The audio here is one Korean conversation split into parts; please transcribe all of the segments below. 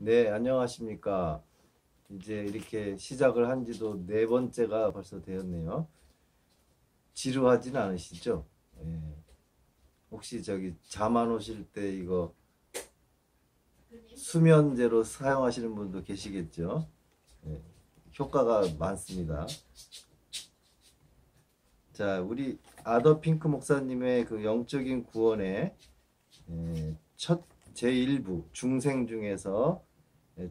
네, 안녕하십니까. 이제 이렇게 시작을 한 지도 네 번째가 벌써 되었네요. 지루하진 않으시죠? 예. 혹시 저기 잠 안 오실 때 이거 수면제로 사용하시는 분도 계시겠죠? 예. 효과가 많습니다. 자, 우리 아더 핑크 목사님의 그 영적인 구원의 첫 제1부 중생 중에서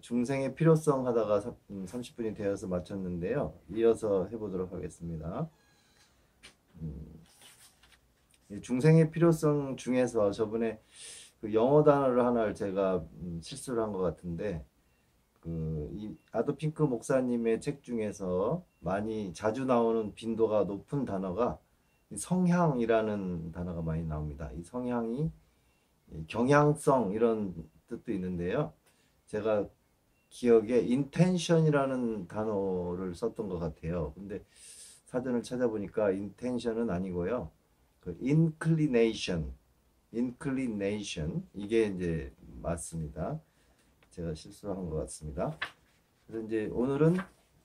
중생의 필요성 하다가 30분이 되어서 마쳤는데요. 이어서 해보도록 하겠습니다. 중생의 필요성 중에서 저번에 그 영어 단어를 하나를 제가 실수를 한 것 같은데 이 아더 핑크 목사님의 책 중에서 많이 자주 나오는 빈도가 높은 단어가 성향이라는 단어가 많이 나옵니다. 이 성향이 경향성 이런 뜻도 있는데요. 제가 기억에 intention이라는 단어를 썼던 것 같아요. 근데 사전을 찾아보니까 intention은 아니고요. 그 inclination 이게 이제 맞습니다. 제가 실수한 것 같습니다. 그래서 이제 오늘은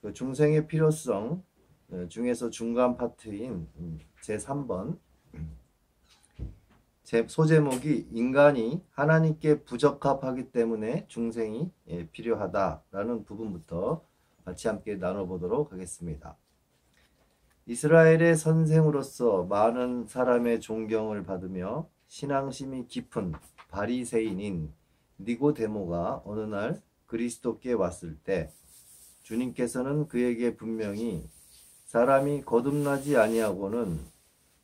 그 중생의 필요성 중에서 중간 파트인 제3번 제 소제목이 인간이 하나님께 부적합하기 때문에 중생이 필요하다라는 부분부터 같이 함께 나눠보도록 하겠습니다. 이스라엘의 선생으로서 많은 사람의 존경을 받으며 신앙심이 깊은 바리새인인 니고데모가 어느 날 그리스도께 왔을 때 주님께서는 그에게 분명히 사람이 거듭나지 아니하고는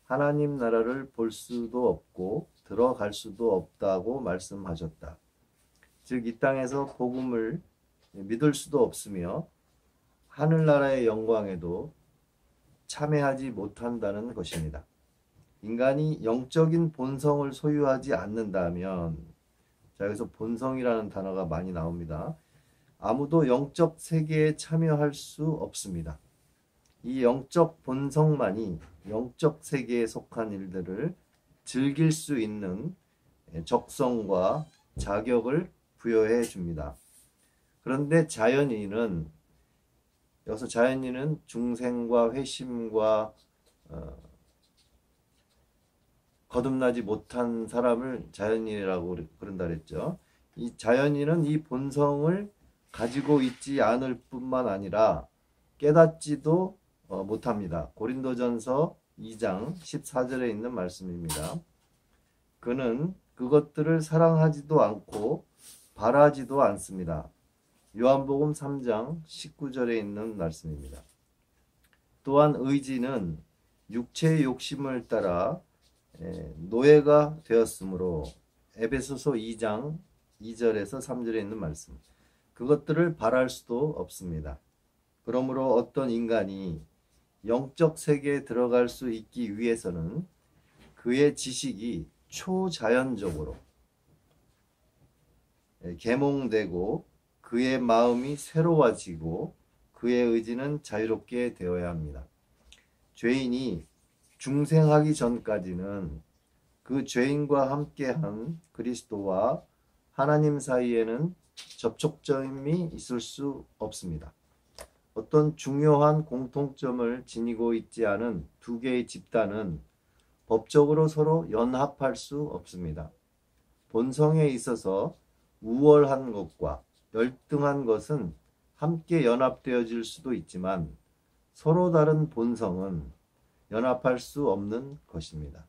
하나님 나라를 볼 수도 없고 들어갈 수도 없다고 말씀하셨다. 즉 이 땅에서 복음을 믿을 수도 없으며 하늘나라의 영광에도 참여하지 못한다는 것입니다. 인간이 영적인 본성을 소유하지 않는다면, 자 여기서 본성이라는 단어가 많이 나옵니다. 아무도 영적 세계에 참여할 수 없습니다. 이 영적 본성만이 영적 세계에 속한 일들을 즐길 수 있는 적성과 자격을 부여해 줍니다. 그런데 여기서 자연인은 중생과 회심과 거듭나지 못한 사람을 자연인이라고 그런다 그랬죠. 이 자연인은 이 본성을 가지고 있지 않을 뿐만 아니라 깨닫지도 못합니다. 고린도전서 2장 14절에 있는 말씀입니다. 그는 그것들을 사랑하지도 않고 바라지도 않습니다. 요한복음 3장 19절에 있는 말씀입니다. 또한 의지는 육체의 욕심을 따라 노예가 되었으므로 에베소서 2장 2절에서 3절에 있는 말씀. 그것들을 바랄 수도 없습니다. 그러므로 어떤 인간이 영적 세계에 들어갈 수 있기 위해서는 그의 지식이 초자연적으로 계몽되고 그의 마음이 새로워지고 그의 의지는 자유롭게 되어야 합니다. 죄인이 중생하기 전까지는 그 죄인과 함께한 그리스도와 하나님 사이에는 접촉점이 있을 수 없습니다. 어떤 중요한 공통점을 지니고 있지 않은 두 개의 집단은 법적으로 서로 연합할 수 없습니다. 본성에 있어서 우월한 것과 열등한 것은 함께 연합되어질 수도 있지만 서로 다른 본성은 연합할 수 없는 것입니다.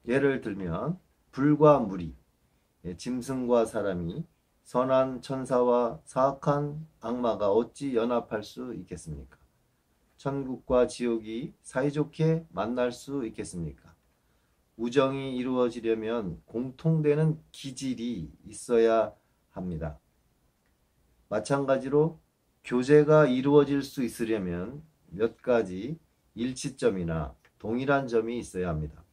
예를 들면 불과 물이, 짐승과 사람이, 선한 천사와 사악한 악마가 어찌 연합할 수 있겠습니까? 천국과 지옥이 사이좋게 만날 수 있겠습니까? 우정이 이루어지려면 공통되는 기질이 있어야 합니다. 마찬가지로 교제가 이루어질 수 있으려면 몇 가지 일치점이나 동일한 점이 있어야 합니다.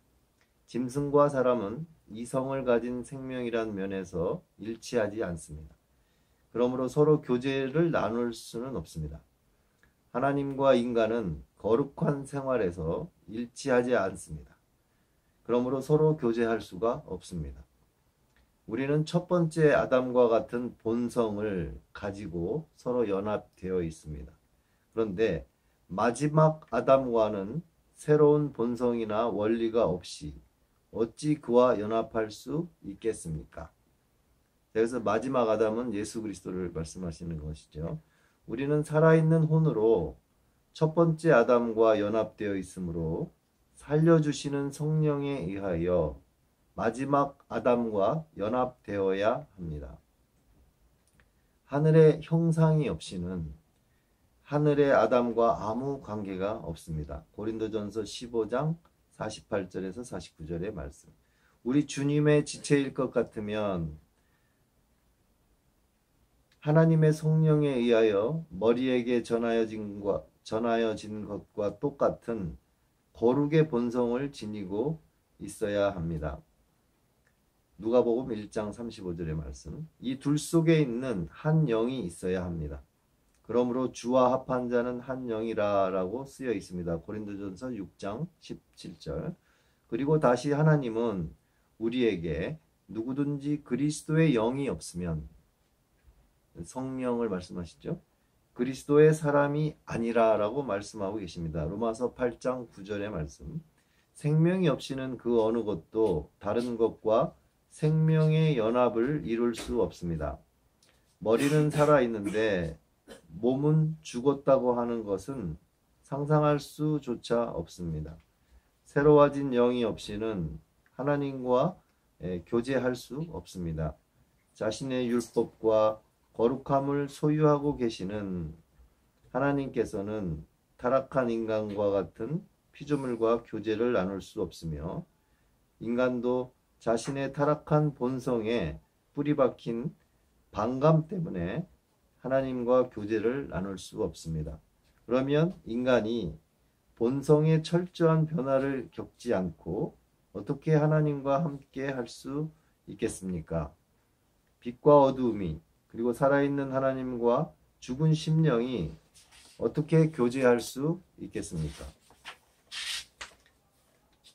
짐승과 사람은 이성을 가진 생명이란 면에서 일치하지 않습니다. 그러므로 서로 교제를 나눌 수는 없습니다. 하나님과 인간은 거룩한 생활에서 일치하지 않습니다. 그러므로 서로 교제할 수가 없습니다. 우리는 첫 번째 아담과 같은 본성을 가지고 서로 연합되어 있습니다. 그런데 마지막 아담과는 새로운 본성이나 원리가 없이 어찌 그와 연합할 수 있겠습니까? 그래서 마지막 아담은 예수 그리스도를 말씀하시는 것이죠. 우리는 살아있는 혼으로 첫 번째 아담과 연합되어 있으므로 살려주시는 성령에 의하여 마지막 아담과 연합되어야 합니다. 하늘의 형상이 없이는 하늘의 아담과 아무 관계가 없습니다. 고린도전서 15장 48절에서 49절의 말씀. 우리 주님의 지체일 것 같으면 하나님의 성령에 의하여 머리에게 전하여진 것과 똑같은 거룩의 본성을 지니고 있어야 합니다. 누가복음 1장 35절의 말씀. 이 둘 속에 있는 한 영이 있어야 합니다. 그러므로 주와 합한 자는 한 영이라라고 쓰여 있습니다. 고린도전서 6장 17절. 그리고 다시 하나님은 우리에게 누구든지 그리스도의 영이 없으면, 성령을 말씀하시죠. 그리스도의 사람이 아니라라고 말씀하고 계십니다. 로마서 8장 9절의 말씀. 생명이 없이는 그 어느 것도 다른 것과 생명의 연합을 이룰 수 없습니다. 머리는 살아있는데 몸은 죽었다고 하는 것은 상상할 수조차 없습니다. 새로워진 영이 없이는 하나님과 교제할 수 없습니다. 자신의 율법과 거룩함을 소유하고 계시는 하나님께서는 타락한 인간과 같은 피조물과 교제를 나눌 수 없으며, 인간도 자신의 타락한 본성에 뿌리박힌 반감 때문에 하나님과 교제를 나눌 수 없습니다. 그러면 인간이 본성의 철저한 변화를 겪지 않고 어떻게 하나님과 함께 할 수 있겠습니까? 빛과 어두움이, 그리고 살아있는 하나님과 죽은 심령이 어떻게 교제할 수 있겠습니까?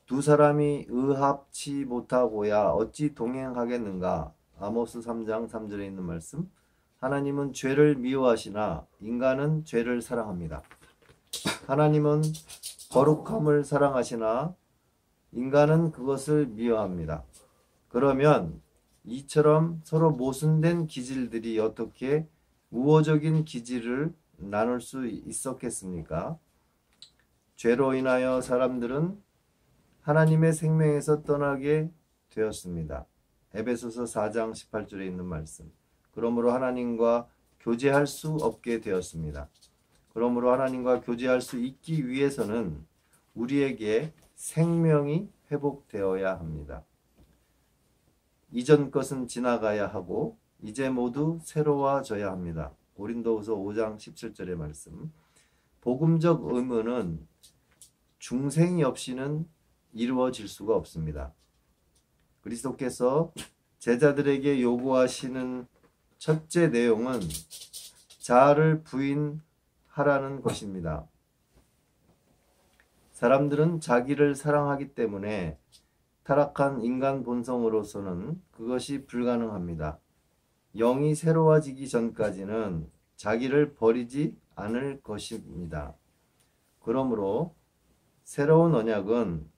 두 사람이 의합치 못하고야 어찌 동행하겠는가? 아모스 3장 3절에 있는 말씀. 하나님은 죄를 미워하시나 인간은 죄를 사랑합니다. 하나님은 거룩함을 사랑하시나 인간은 그것을 미워합니다. 그러면 이처럼 서로 모순된 기질들이 어떻게 우호적인 기질을 나눌 수 있었겠습니까? 죄로 인하여 사람들은 하나님의 생명에서 떠나게 되었습니다. 에베소서 4장 18절에 있는 말씀. 그러므로 하나님과 교제할 수 없게 되었습니다. 그러므로 하나님과 교제할 수 있기 위해서는 우리에게 생명이 회복되어야 합니다. 이전 것은 지나가야 하고 이제 모두 새로워져야 합니다. 고린도후서 5장 17절의 말씀. 복음적 의무는 중생이 없이는 이루어질 수가 없습니다. 그리스도께서 제자들에게 요구하시는 첫째 내용은 자아를 부인하라는 것입니다. 사람들은 자기를 사랑하기 때문에 타락한 인간 본성으로서는 그것이 불가능합니다. 영이 새로워지기 전까지는 자기를 버리지 않을 것입니다. 그러므로 새로운 언약은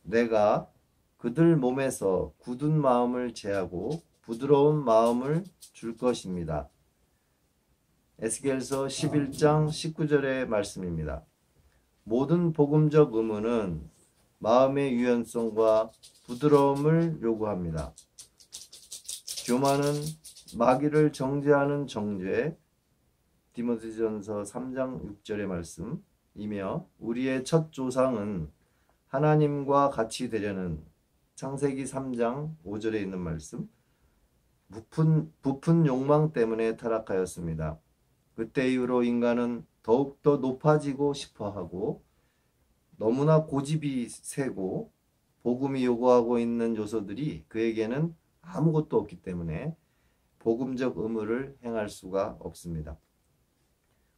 내가 그들 몸에서 굳은 마음을 제하고 부드러운 마음을 줄 것입니다. 에스겔서 11장 19절의 말씀입니다. 모든 복음적 의무는 마음의 유연성과 부드러움을 요구합니다. 교만은 마귀를 정죄하는 정죄, 디모데전서 3장 6절의 말씀이며, 우리의 첫 조상은 하나님과 같이 되려는 창세기 3장 5절에 있는 말씀, 부푼 욕망 때문에 타락하였습니다. 그때 이후로 인간은 더욱더 높아지고 싶어하고 너무나 고집이 세고 복음이 요구하고 있는 요소들이 그에게는 아무것도 없기 때문에 복음적 의무를 행할 수가 없습니다.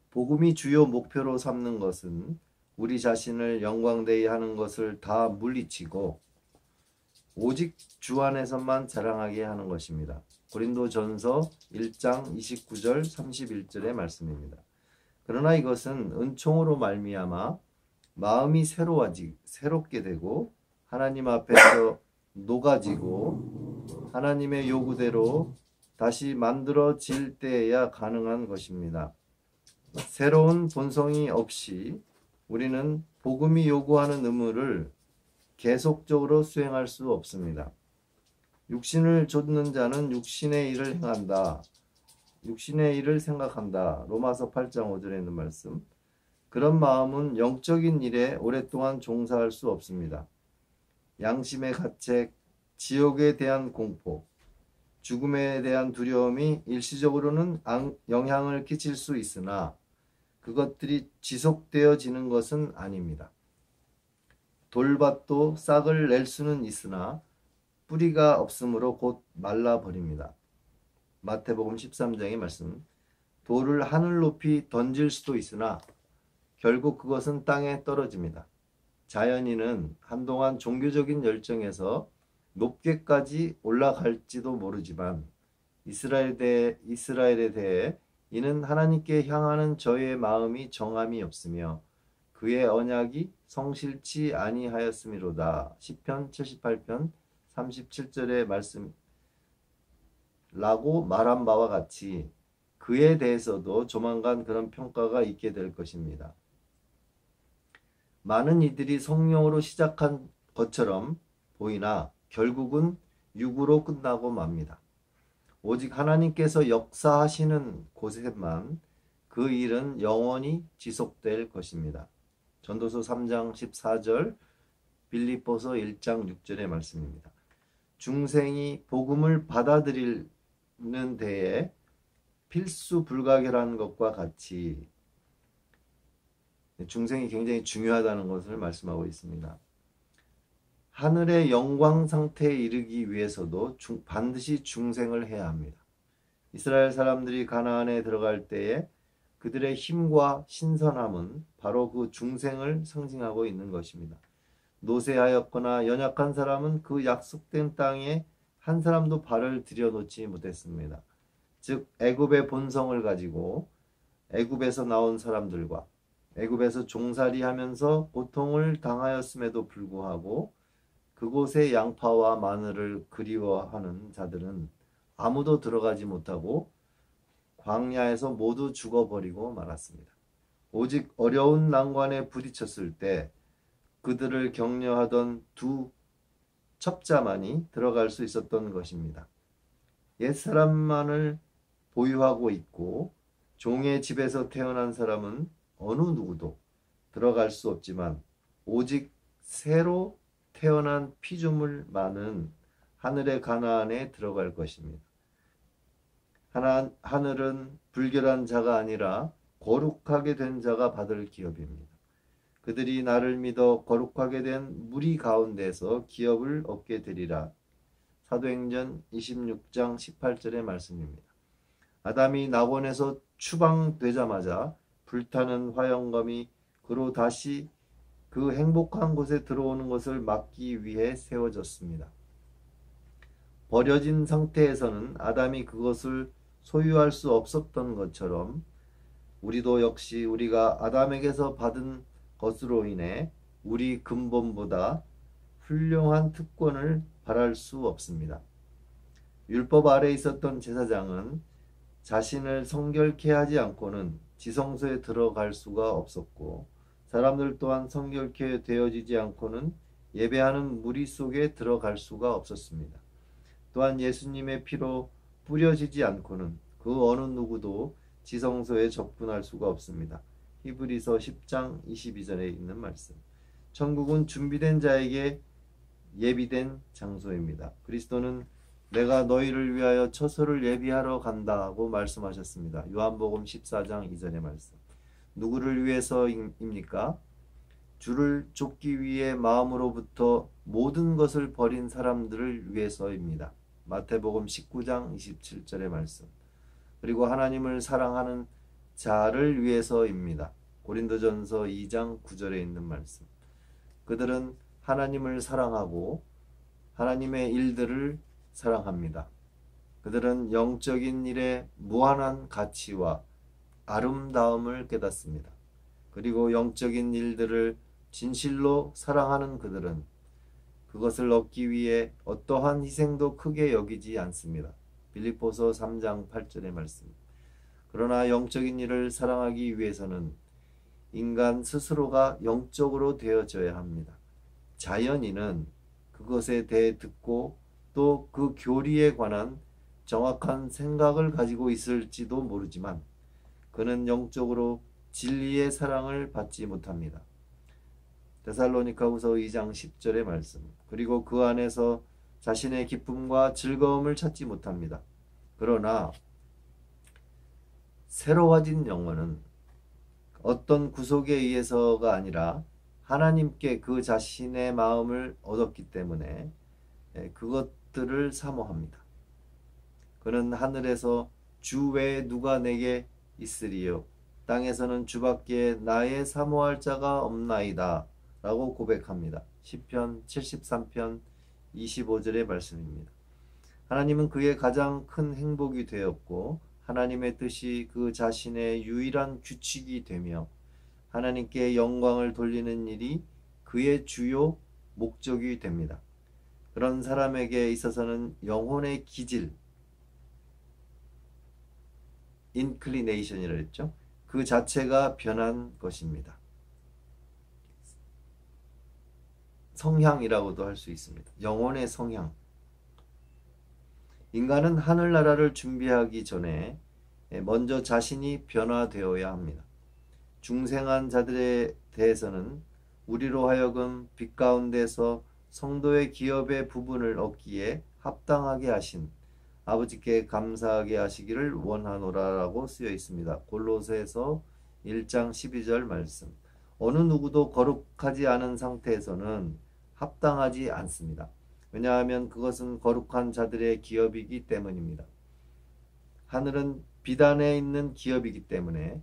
복음이 주요 목표로 삼는 것은 우리 자신을 영광되이 하는 것을 다 물리치고 오직 주 안에서만 자랑하게 하는 것입니다. 고린도전서 1장 29절 31절의 말씀입니다. 그러나 이것은 은총으로 말미암아 마음이 새롭게 되고 하나님 앞에서 녹아지고 하나님의 요구대로 다시 만들어질 때에야 가능한 것입니다. 새로운 본성이 없이 우리는 복음이 요구하는 의무를 계속적으로 수행할 수 없습니다. 육신을 좇는 자는 육신의 일을 행한다. 육신의 일을 생각한다. 로마서 8장 5절에 있는 말씀. 그런 마음은 영적인 일에 오랫동안 종사할 수 없습니다. 양심의 가책, 지옥에 대한 공포, 죽음에 대한 두려움이 일시적으로는 영향을 끼칠 수 있으나 그것들이 지속되어지는 것은 아닙니다. 돌밭도 싹을 낼 수는 있으나 뿌리가 없으므로 곧 말라버립니다. 마태복음 13장의 말씀. 돌을 하늘 높이 던질 수도 있으나 결국 그것은 땅에 떨어집니다. 자연인은 한동안 종교적인 열정에서 높게까지 올라갈지도 모르지만 이스라엘에 대해 이는 하나님께 향하는 저의 마음이 정함이 없으며 그의 언약이 성실치 아니하였음이로다. 시편 78편 37절의 말씀 라고 말한 바와 같이 그에 대해서도 조만간 그런 평가가 있게 될 것입니다. 많은 이들이 성령으로 시작한 것처럼 보이나 결국은 육으로 끝나고 맙니다. 오직 하나님께서 역사하시는 곳에만 그 일은 영원히 지속될 것입니다. 전도서 3장 14절, 빌립보서 1장 6절의 말씀입니다. 중생이 복음을 받아들이는 데에 필수 불가결한 것과 같이 중생이 굉장히 중요하다는 것을 말씀하고 있습니다. 하늘의 영광 상태에 이르기 위해서도 반드시 중생을 해야 합니다. 이스라엘 사람들이 가나안에 들어갈 때에 그들의 힘과 신선함은 바로 그 중생을 상징하고 있는 것입니다. 노쇠하였거나 연약한 사람은 그 약속된 땅에 한 사람도 발을 들여놓지 못했습니다. 즉 애굽의 본성을 가지고 애굽에서 나온 사람들과 애굽에서 종살이하면서 고통을 당하였음에도 불구하고 그곳의 양파와 마늘을 그리워하는 자들은 아무도 들어가지 못하고 광야에서 모두 죽어버리고 말았습니다. 오직 어려운 난관에 부딪혔을 때 그들을 격려하던 두 첩자만이 들어갈 수 있었던 것입니다. 옛사람만을 보유하고 있고 종의 집에서 태어난 사람은 어느 누구도 들어갈 수 없지만 오직 새로 태어난 피조물만은 하늘의 가나안에 들어갈 것입니다. 하늘은 불결한 자가 아니라 거룩하게 된 자가 받을 기업입니다. 그들이 나를 믿어 거룩하게 된 무리 가운데서 기업을 얻게 되리라. 사도행전 26장 18절의 말씀입니다. 아담이 낙원에서 추방되자마자 불타는 화영검이 그로 다시 그 행복한 곳에 들어오는 것을 막기 위해 세워졌습니다. 버려진 상태에서는 아담이 그것을 소유할 수 없었던 것처럼 우리도 역시 우리가 아담에게서 받은 것으로 인해 우리 근본보다 훌륭한 특권을 바랄 수 없습니다. 율법 아래 있었던 제사장은 자신을 성결케 하지 않고는 지성소에 들어갈 수가 없었고 사람들 또한 성결케 되어지지 않고는 예배하는 무리 속에 들어갈 수가 없었습니다. 또한 예수님의 피로 뿌려지지 않고는 그 어느 누구도 지성소에 접근할 수가 없습니다. 히브리서 10장 22절에 있는 말씀. 천국은 준비된 자에게 예비된 장소입니다. 그리스도는 내가 너희를 위하여 처소를 예비하러 간다고 말씀하셨습니다. 요한복음 14장 2절의 말씀. 누구를 위해서입니까? 주를 쫓기 위해 마음으로부터 모든 것을 버린 사람들을 위해서입니다. 마태복음 19장 27절의 말씀. 그리고 하나님을 사랑하는 자를 위해서입니다. 고린도전서 2장 9절에 있는 말씀. 그들은 하나님을 사랑하고 하나님의 일들을 사랑합니다. 그들은 영적인 일에 무한한 가치와 아름다움을 깨닫습니다. 그리고 영적인 일들을 진실로 사랑하는 그들은 그것을 얻기 위해 어떠한 희생도 크게 여기지 않습니다. 빌립보서 3장 8절의 말씀. 그러나 영적인 일을 사랑하기 위해서는 인간 스스로가 영적으로 되어져야 합니다. 자연인은 그것에 대해 듣고 또 그 교리에 관한 정확한 생각을 가지고 있을지도 모르지만 그는 영적으로 진리의 사랑을 받지 못합니다. 데살로니가후서 2장 10절의 말씀. 그리고 그 안에서 자신의 기쁨과 즐거움을 찾지 못합니다. 그러나 새로워진 영혼은 어떤 구속에 의해서가 아니라 하나님께 그 자신의 마음을 얻었기 때문에 그것들을 사모합니다. 그는 하늘에서 주 외에 누가 내게 있으리요 땅에서는 주밖에 나의 사모할 자가 없나이다 라고 고백합니다. 시편 73편 25절의 말씀입니다. 하나님은 그의 가장 큰 행복이 되었고 하나님의 뜻이 그 자신의 유일한 규칙이 되며 하나님께 영광을 돌리는 일이 그의 주요 목적이 됩니다. 그런 사람에게 있어서는 영혼의 기질, inclination이라고 했죠. 그 자체가 변한 것입니다. 성향이라고도 할 수 있습니다. 영혼의 성향. 인간은 하늘나라를 준비하기 전에 먼저 자신이 변화되어야 합니다. 중생한 자들에 대해서는 우리로 하여금 빛 가운데서 성도의 기업의 부분을 얻기에 합당하게 하신 아버지께 감사하게 하시기를 원하노라라고 쓰여 있습니다. 골로새서 1장 12절 말씀. 어느 누구도 거룩하지 않은 상태에서는 합당하지 않습니다. 왜냐하면 그것은 거룩한 자들의 기업이기 때문입니다. 하늘은 빛 안에 있는 기업이기 때문에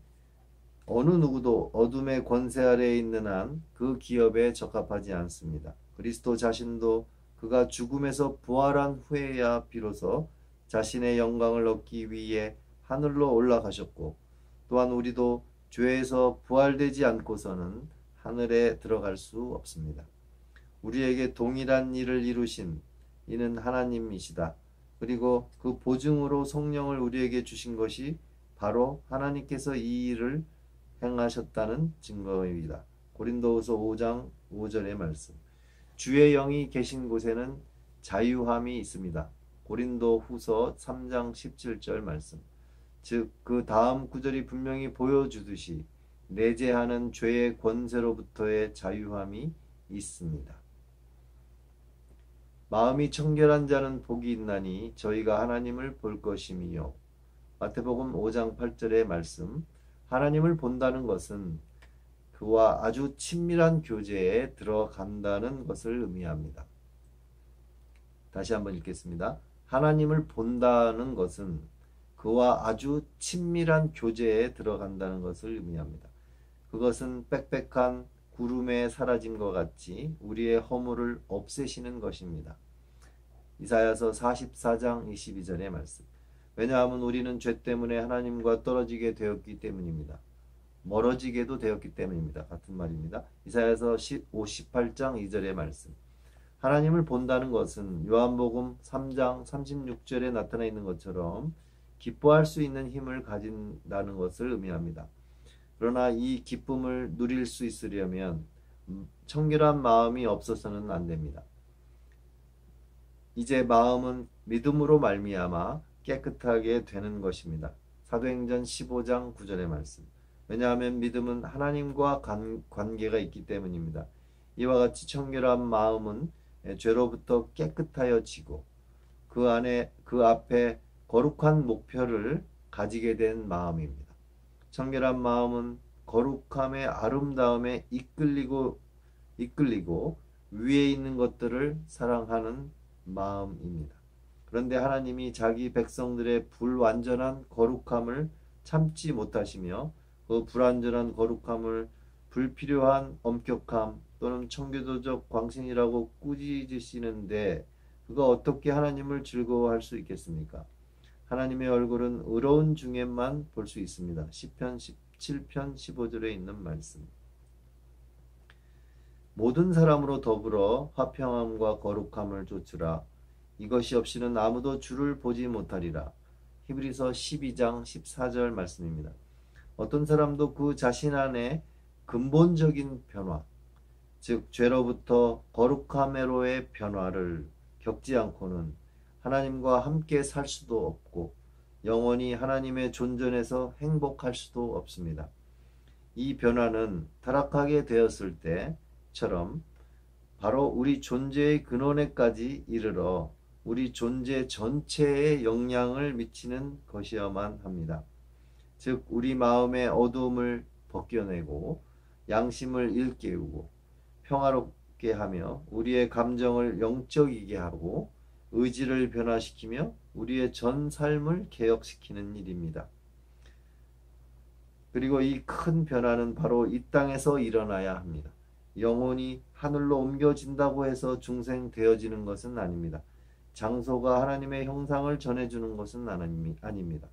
어느 누구도 어둠의 권세 아래에 있는 한 그 기업에 적합하지 않습니다. 그리스도 자신도 그가 죽음에서 부활한 후에야 비로소 자신의 영광을 얻기 위해 하늘로 올라가셨고 또한 우리도 죄에서 부활되지 않고서는 하늘에 들어갈 수 없습니다. 우리에게 동일한 일을 이루신 이는 하나님이시다. 그리고 그 보증으로 성령을 우리에게 주신 것이 바로 하나님께서 이 일을 행하셨다는 증거입니다. 고린도후서 5장 5절의 말씀. 주의 영이 계신 곳에는 자유함이 있습니다. 고린도후서 3장 17절 말씀. 즉 그 다음 구절이 분명히 보여주듯이 내재하는 죄의 권세로부터의 자유함이 있습니다. 마음이 청결한 자는 복이 있나니 저희가 하나님을 볼 것임이요. 마태복음 5장 8절의 말씀. 하나님을 본다는 것은 그와 아주 친밀한 교제에 들어간다는 것을 의미합니다. 다시 한번 읽겠습니다. 하나님을 본다는 것은 그와 아주 친밀한 교제에 들어간다는 것을 의미합니다. 그것은 빽빽한 구름에 사라진 것 같이 우리의 허물을 없애시는 것입니다. 이사야서 44장 22절의 말씀. 왜냐하면 우리는 죄 때문에 하나님과 떨어지게 되었기 때문입니다. 멀어지게도 되었기 때문입니다. 같은 말입니다. 이사야서 58장 2절의 말씀. 하나님을 본다는 것은 요한복음 3장 36절에 나타나 있는 것처럼 기뻐할 수 있는 힘을 가진다는 것을 의미합니다. 그러나 이 기쁨을 누릴 수 있으려면 청결한 마음이 없어서는 안 됩니다. 이제 마음은 믿음으로 말미암아 깨끗하게 되는 것입니다. 사도행전 15장 9절의 말씀. 왜냐하면 믿음은 하나님과 관계가 있기 때문입니다. 이와 같이 청결한 마음은 죄로부터 깨끗하여지고 그 앞에 거룩한 목표를 가지게 된 마음입니다. 청결한 마음은 거룩함의 아름다움에 이끌리고 위에 있는 것들을 사랑하는 마음입니다. 그런데 하나님이 자기 백성들의 불완전한 거룩함을 참지 못하시며 그 불완전한 거룩함을 불필요한 엄격함 또는 청교도적 광신이라고 꾸짖으시는데 그가 어떻게 하나님을 즐거워할 수 있겠습니까? 하나님의 얼굴은 의로운 중에만 볼 수 있습니다. 시편 17편 15절에 있는 말씀. 모든 사람으로 더불어 화평함과 거룩함을 좇으라. 이것이 없이는 아무도 주를 보지 못하리라. 히브리서 12장 14절 말씀입니다. 어떤 사람도 그 자신 안에 근본적인 변화, 즉 죄로부터 거룩함으로의 변화를 겪지 않고는 하나님과 함께 살 수도 없고 영원히 하나님의 존전에서 행복할 수도 없습니다. 이 변화는 타락하게 되었을 때처럼 바로 우리 존재의 근원에까지 이르러 우리 존재 전체에 영향을 미치는 것이어야만 합니다. 즉 우리 마음의 어두움을 벗겨내고 양심을 일깨우고 평화롭게 하며 우리의 감정을 영적이게 하고 의지를 변화시키며 우리의 전 삶을 개혁시키는 일입니다. 그리고 이 큰 변화는 바로 이 땅에서 일어나야 합니다. 영혼이 하늘로 옮겨진다고 해서 중생되어지는 것은 아닙니다. 장소가 하나님의 형상을 전해주는 것은 아닙니다.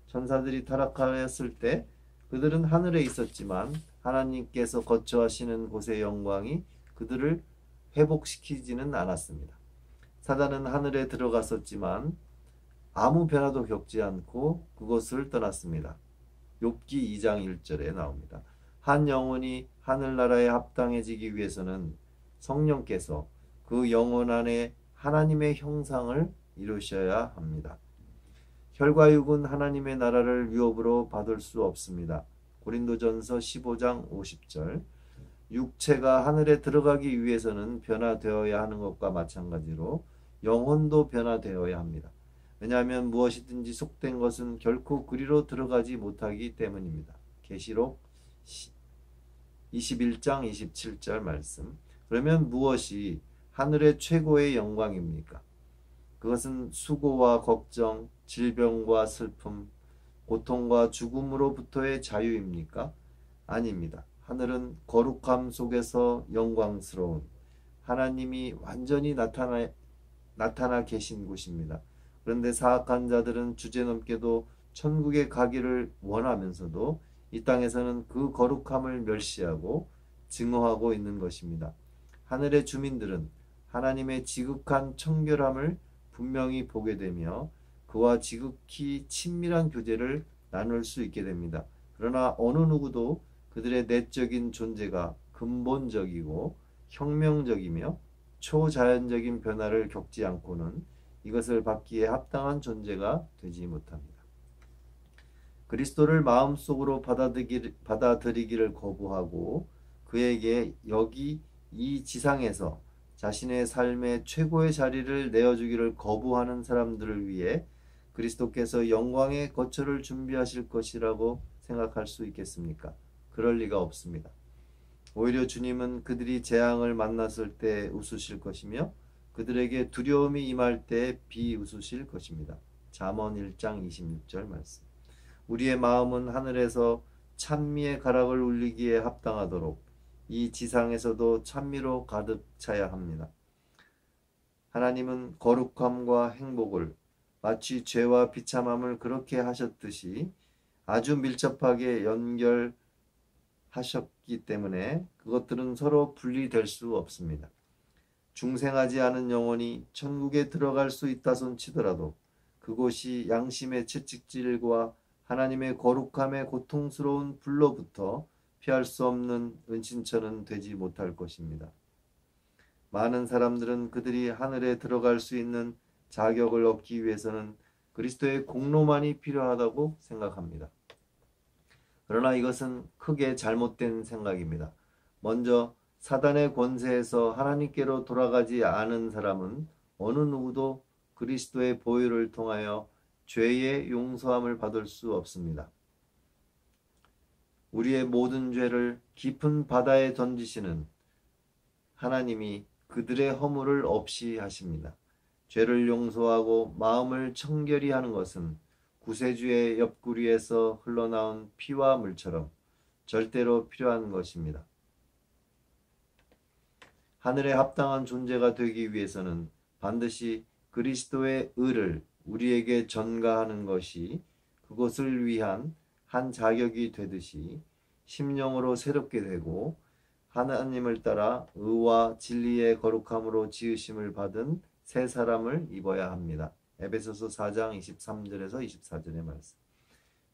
천사들이 타락하였을 때 그들은 하늘에 있었지만 하나님께서 거처하시는 곳의 영광이 그들을 회복시키지는 않았습니다. 사단은 하늘에 들어갔었지만 아무 변화도 겪지 않고 그곳을 떠났습니다. 욥기 2장 1절에 나옵니다. 한 영혼이 하늘나라에 합당해지기 위해서는 성령께서 그 영혼 안에 하나님의 형상을 이루셔야 합니다. 혈과 육은 하나님의 나라를 위협으로 받을 수 없습니다. 고린도전서 15장 50절. 육체가 하늘에 들어가기 위해서는 변화되어야 하는 것과 마찬가지로 영혼도 변화되어야 합니다. 왜냐하면 무엇이든지 속된 것은 결코 그리로 들어가지 못하기 때문입니다. 계시록 21장 27절 말씀. 그러면 무엇이 하늘의 최고의 영광입니까? 그것은 수고와 걱정, 질병과 슬픔, 고통과 죽음으로부터의 자유입니까? 아닙니다. 하늘은 거룩함 속에서 영광스러운 하나님이 완전히 나타나 계신 곳입니다. 그런데 사악한 자들은 주제넘게도 천국에 가기를 원하면서도 이 땅에서는 그 거룩함을 멸시하고 증오하고 있는 것입니다. 하늘의 주민들은 하나님의 지극한 청결함을 분명히 보게 되며 그와 지극히 친밀한 교제를 나눌 수 있게 됩니다. 그러나 어느 누구도 그들의 내적인 존재가 근본적이고 혁명적이며 초자연적인 변화를 겪지 않고는 이것을 받기에 합당한 존재가 되지 못합니다. 그리스도를 마음속으로 받아들이기를 거부하고 그에게 여기 이 지상에서 자신의 삶의 최고의 자리를 내어주기를 거부하는 사람들을 위해 그리스도께서 영광의 거처를 준비하실 것이라고 생각할 수 있겠습니까? 그럴 리가 없습니다. 오히려 주님은 그들이 재앙을 만났을 때 웃으실 것이며 그들에게 두려움이 임할 때 비웃으실 것입니다. 잠언 1장 26절 말씀. 우리의 마음은 하늘에서 찬미의 가락을 울리기에 합당하도록 이 지상에서도 찬미로 가득 차야 합니다. 하나님은 거룩함과 행복을 마치 죄와 비참함을 그렇게 하셨듯이 아주 밀접하게 연결하셨기 때문에 그것들은 서로 분리될 수 없습니다. 중생하지 않은 영혼이 천국에 들어갈 수 있다 손치더라도 그곳이 양심의 채찍질과 하나님의 거룩함의 고통스러운 불로부터 피할 수 없는 은신처는 되지 못할 것입니다. 많은 사람들은 그들이 하늘에 들어갈 수 있는 자격을 얻기 위해서는 그리스도의 공로만이 필요하다고 생각합니다. 그러나 이것은 크게 잘못된 생각입니다. 먼저 사단의 권세에서 하나님께로 돌아가지 않은 사람은 어느 누구도 그리스도의 보혈을 통하여 죄의 용서함을 받을 수 없습니다. 우리의 모든 죄를 깊은 바다에 던지시는 하나님이 그들의 허물을 없이 하십니다. 죄를 용서하고 마음을 청결히 하는 것은 구세주의 옆구리에서 흘러나온 피와 물처럼 절대로 필요한 것입니다. 하늘에 합당한 존재가 되기 위해서는 반드시 그리스도의 의를 우리에게 전가하는 것이 그것을 위한 한 자격이 되듯이 심령으로 새롭게 되고 하나님을 따라 의와 진리의 거룩함으로 지으심을 받은 새 사람을 입어야 합니다. 에베소서 4장 23절에서 24절의 말씀.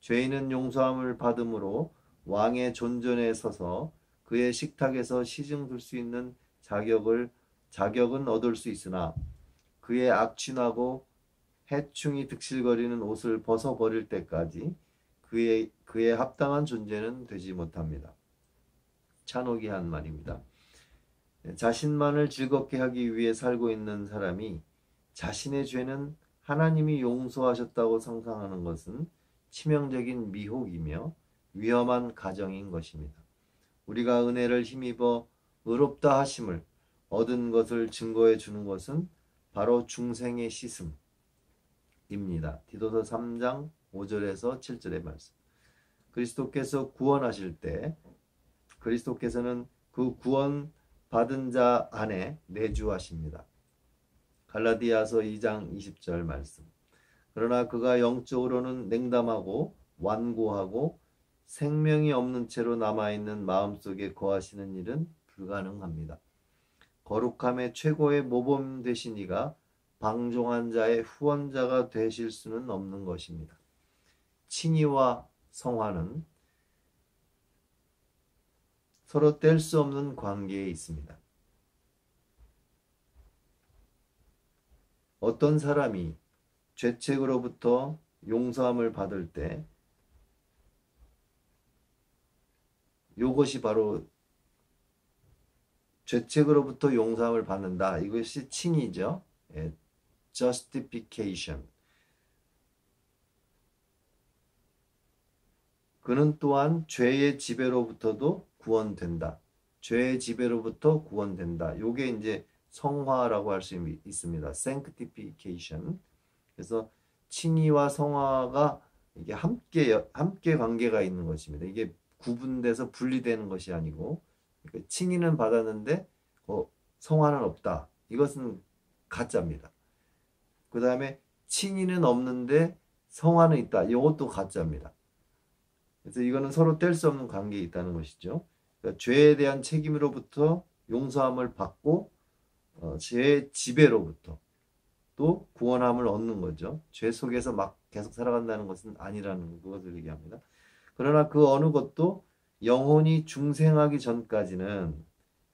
죄인은 용서함을 받음으로 왕의 존전에 서서 그의 식탁에서 시중 둘 수 있는 자격은 얻을 수 있으나 그의 악취나고 해충이 득실거리는 옷을 벗어버릴 때까지 그의 합당한 존재는 되지 못합니다. 찬옥이 한 말입니다. 자신만을 즐겁게 하기 위해 살고 있는 사람이 자신의 죄는 하나님이 용서하셨다고 상상하는 것은 치명적인 미혹이며 위험한 가정인 것입니다. 우리가 은혜를 힘입어 의롭다 하심을 얻은 것을 증거해 주는 것은 바로 중생의 씻음입니다. 디도서 3장 5절에서 7절의 말씀. 그리스도께서 구원하실 때 그리스도께서는 그 구원 받은 자 안에 내주하십니다. 갈라디아서 2장 20절 말씀. 그러나 그가 영적으로는 냉담하고 완고하고 생명이 없는 채로 남아있는 마음속에 거하시는 일은 불가능합니다. 거룩함의 최고의 모범 되신 이가 방종한 자의 후원자가 되실 수는 없는 것입니다. 칭의와 성화는 서로 뗄 수 없는 관계에 있습니다. 어떤 사람이 죄책으로부터 용서함을 받을 때 이것이 바로 죄책으로부터 용서함을 받는다. 이것이 칭의죠. justification. 그는 또한 죄의 지배로부터도 구원된다. 죄의 지배로부터 구원된다. 이게 이제 성화라고 할 수 있습니다. sanctification. 그래서 칭의와 성화가 이게 함께 관계가 있는 것입니다. 이게 구분돼서 분리되는 것이 아니고, 그러니까 칭의는 받았는데 성화는 없다. 이것은 가짜입니다. 그 다음에 칭의는 없는데 성화는 있다. 이것도 가짜입니다. 그래서 이거는 서로 뗄 수 없는 관계에 있다는 것이죠. 그러니까 죄에 대한 책임으로부터 용서함을 받고 죄의 지배로부터 또 구원함을 얻는 거죠. 죄 속에서 막 계속 살아간다는 것은 아니라는 것을 얘기합니다. 그러나 그 어느 것도 영혼이 중생하기 전까지는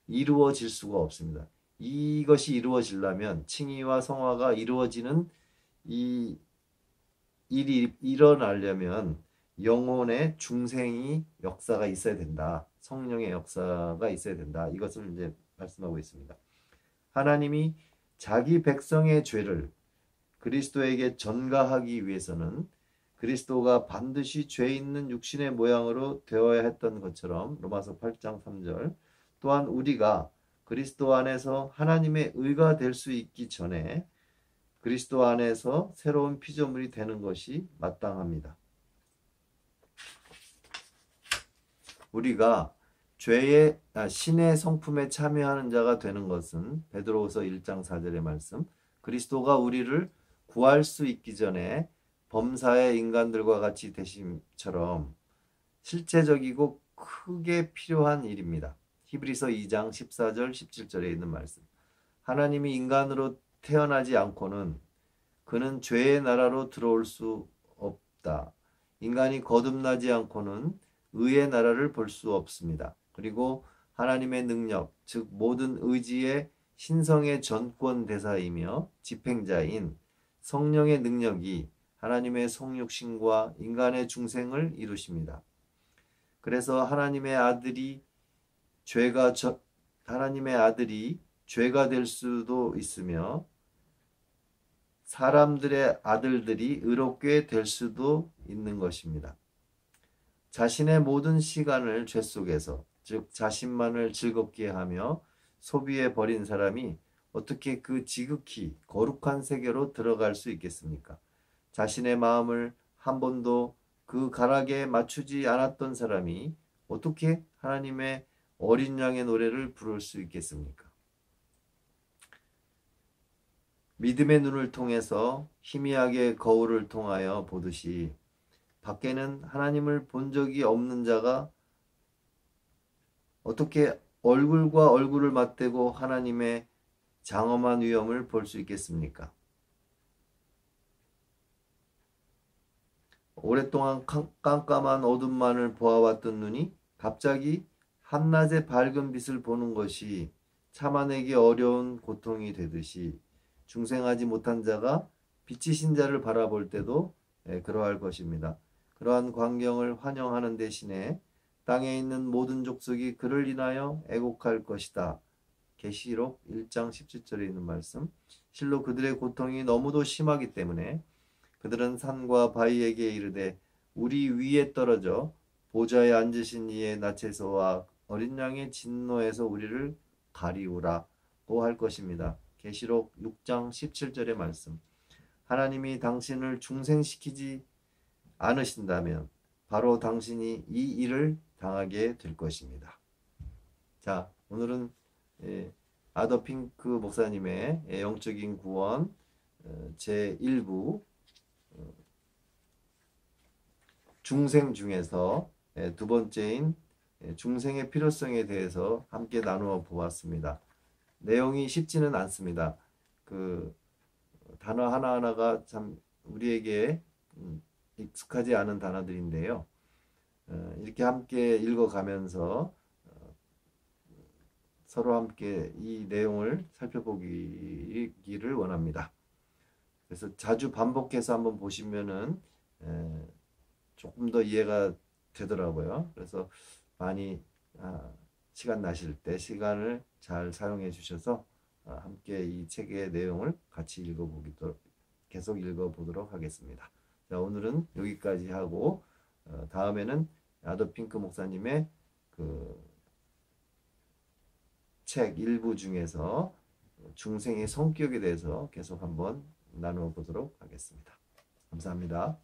이루어질 수가 없습니다. 이것이 이루어지려면 칭의와 성화가 이루어지는 이 일이 일어나려면 영혼의 중생이 역사가 있어야 된다. 성령의 역사가 있어야 된다. 이것을 이제 말씀하고 있습니다. 하나님이 자기 백성의 죄를 그리스도에게 전가하기 위해서는 그리스도가 반드시 죄 있는 육신의 모양으로 되어야 했던 것처럼 로마서 8장 3절 또한 우리가 그리스도 안에서 하나님의 의가 될 수 있기 전에 그리스도 안에서 새로운 피조물이 되는 것이 마땅합니다. 우리가 신의 성품에 참여하는 자가 되는 것은 베드로후서 1장 4절의 말씀, 그리스도가 우리를 구할 수 있기 전에 범사의 인간들과 같이 되심처럼 실제적이고 크게 필요한 일입니다. 히브리서 2장 14절 17절에 있는 말씀. 하나님이 인간으로 태어나지 않고는 그는 죄의 나라로 들어올 수 없다. 인간이 거듭나지 않고는 의의 나라를 볼 수 없습니다. 그리고 하나님의 능력, 즉 모든 의지의 신성의 전권 대사이며 집행자인 성령의 능력이 하나님의 성육신과 인간의 중생을 이루십니다. 그래서 하나님의 아들이 죄가 될 수도 있으며 사람들의 아들들이 의롭게 될 수도 있는 것입니다. 자신의 모든 시간을 죄 속에서, 즉 자신만을 즐겁게 하며 소비해 버린 사람이 어떻게 그 지극히 거룩한 세계로 들어갈 수 있겠습니까? 자신의 마음을 한 번도 그 가락에 맞추지 않았던 사람이 어떻게 하나님의 어린 양의 노래를 부를 수 있겠습니까? 믿음의 눈을 통해서 희미하게 거울을 통하여 보듯이 밖에는 하나님을 본 적이 없는 자가 어떻게 얼굴과 얼굴을 맞대고 하나님의 장엄한 위엄을 볼 수 있겠습니까? 오랫동안 깜깜한 어둠만을 보아왔던 눈이 갑자기 한낮의 밝은 빛을 보는 것이 참아내기 어려운 고통이 되듯이 중생하지 못한 자가 빛이신 자를 바라볼 때도 그러할 것입니다. 그러한 광경을 환영하는 대신에 땅에 있는 모든 족속이 그를 인하여 애곡할 것이다. 계시록 1장 17절에 있는 말씀. 실로 그들의 고통이 너무도 심하기 때문에 그들은 산과 바위에게 이르되 우리 위에 떨어져 보좌에 앉으신 이의 낯에서와 어린 양의 진노에서 우리를 가리우라고 할 것입니다. 계시록 6장 17절의 말씀. 하나님이 당신을 중생시키지 않으신다면 바로 당신이 이 일을 당하게 될 것입니다. 자, 오늘은 아더 핑크 목사님의 영적인 구원 제1부 중생 중에서 두 번째인 중생의 필요성에 대해서 함께 나누어 보았습니다. 내용이 쉽지는 않습니다. 그 단어 하나하나가 참 우리에게 익숙하지 않은 단어들인데요. 이렇게 함께 읽어가면서 서로 함께 이 내용을 살펴보기를 원합니다. 그래서 자주 반복해서 한번 보시면은 조금 더 이해가 되더라고요. 그래서 많이 시간 나실 때 시간을 잘 사용해 주셔서 함께 이 책의 내용을 같이 계속 읽어보도록 하겠습니다. 자, 오늘은 여기까지 하고 다음에는 아더 핑크 목사님의 그 책 일부 중에서 중생의 성격에 대해서 계속 한번 나누어 보도록 하겠습니다. 감사합니다.